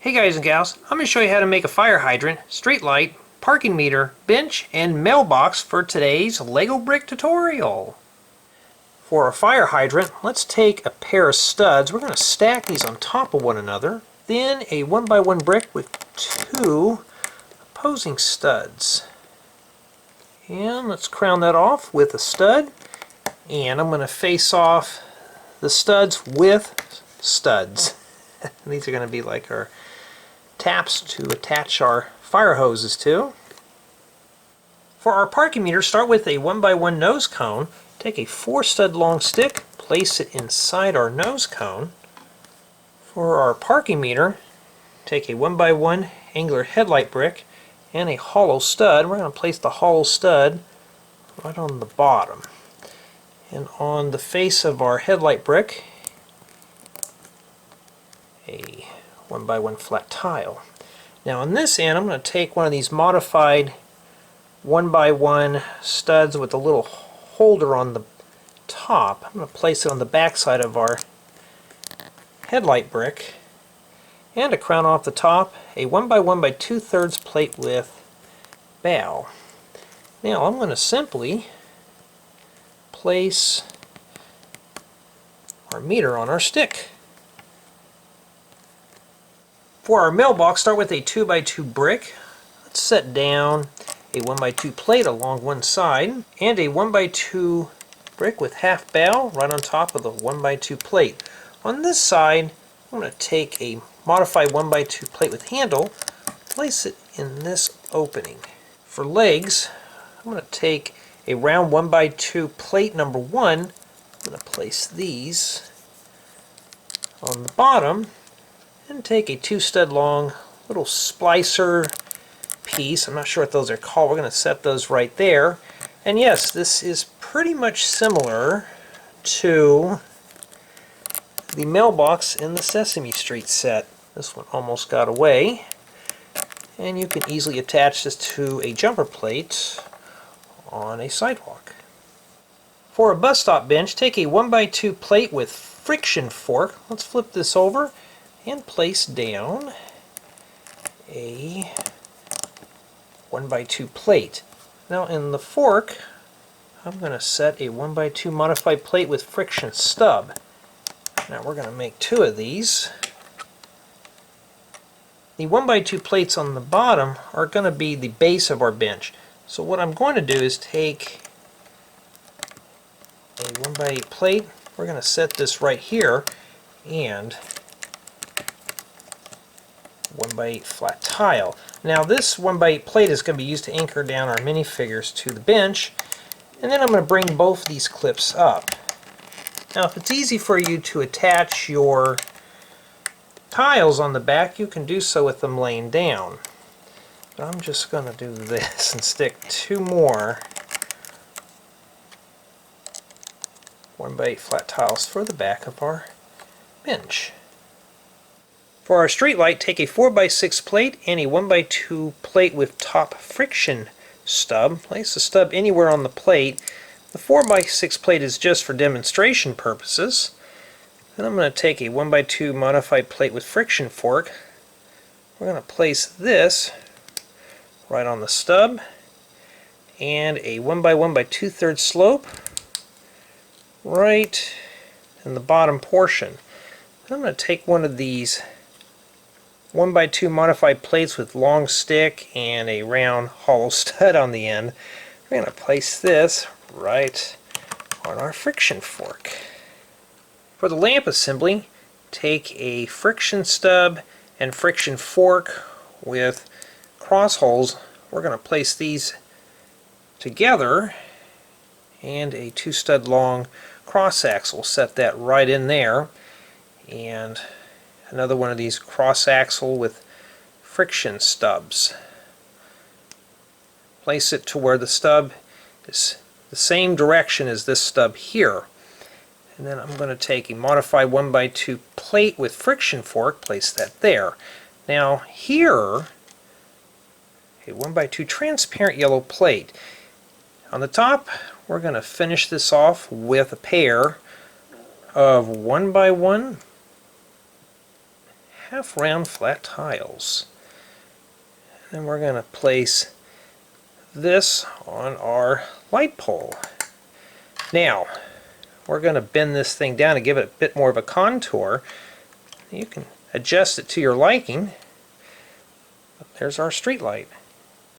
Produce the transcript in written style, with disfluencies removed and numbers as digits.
Hey guys and gals, I'm going to show you how to make a fire hydrant, street light, parking meter, bench, and mailbox for today's Lego brick tutorial. For a fire hydrant, let's take a pair of studs. We're going to stack these on top of one another. Then a 1x1 brick with two opposing studs. And let's crown that off with a stud. And I'm going to face off the studs with studs. These are going to be like our taps to attach our fire hoses to. For our parking meter, start with a 1x1 nose cone. Take a 4-stud long stick, place it inside our nose cone. For our parking meter, take a 1x1 angular headlight brick and a hollow stud. We're going to place the hollow stud right on the bottom. And on the face of our headlight brick, a 1x1 flat tile. Now on this end, I'm going to take one of these modified 1x1 studs with a little holder on the top. I'm going to place it on the back side of our headlight brick, and to crown off the top, a 1x1 by 2/3 plate with bow. Now I'm going to simply place our meter on our stick. For our mailbox, start with a 2x2 brick. Let's set down a 1x2 plate along one side and a 1x2 brick with half bow right on top of the 1x2 plate. On this side, I'm going to take a modified 1x2 plate with handle, place it in this opening. For legs, I'm going to take a round 1x2 plate number 1. I'm going to place these on the bottom and take a 2-stud long little splicer piece. I'm not sure what those are called. We're going to set those right there. And yes, this is pretty much similar to the mailbox in the Sesame Street set. This one almost got away. And you can easily attach this to a jumper plate on a sidewalk. For a bus stop bench, take a 1x2 plate with friction fork. Let's flip this over and place down a 1x2 plate. Now in the fork, I'm going to set a 1x2 modified plate with friction stub. Now we're going to make 2 of these. The 1x2 plates on the bottom are going to be the base of our bench. So what I'm going to do is take a 1x8 plate. We're going to set this right here and 1x8 flat tile. Now this 1x8 plate is going to be used to anchor down our minifigures to the bench, and then I'm going to bring both these clips up. Now if it's easy for you to attach your tiles on the back, you can do so with them laying down. But I'm just going to do this and stick 2 more 1x8 flat tiles for the back of our bench. For our street light, take a 4x6 plate and a 1x2 plate with top friction stub. Place the stub anywhere on the plate. The 4x6 plate is just for demonstration purposes. Then I'm going to take a 1x2 modified plate with friction fork. We're going to place this right on the stub and a 1x1 by 2/3 slope right in the bottom portion. Then I'm going to take one of these 1x2 modified plates with long stick and a round hollow stud on the end. We're going to place this right on our friction fork. For the lamp assembly, take a friction stub and friction fork with cross holes. We're going to place these together and a 2-stud long cross axle. Set that right in there, and another one of these cross axle with friction stubs. Place it to where the stub is the same direction as this stub here. And then I'm going to take a modified 1x2 plate with friction fork, place that there. Now here, a 1x2 transparent yellow plate. On the top, we're going to finish this off with a pair of 1x1 half round flat tiles. And we're going to place this on our light pole. Now, we're going to bend this thing down and give it a bit more of a contour. You can adjust it to your liking. There's our street light.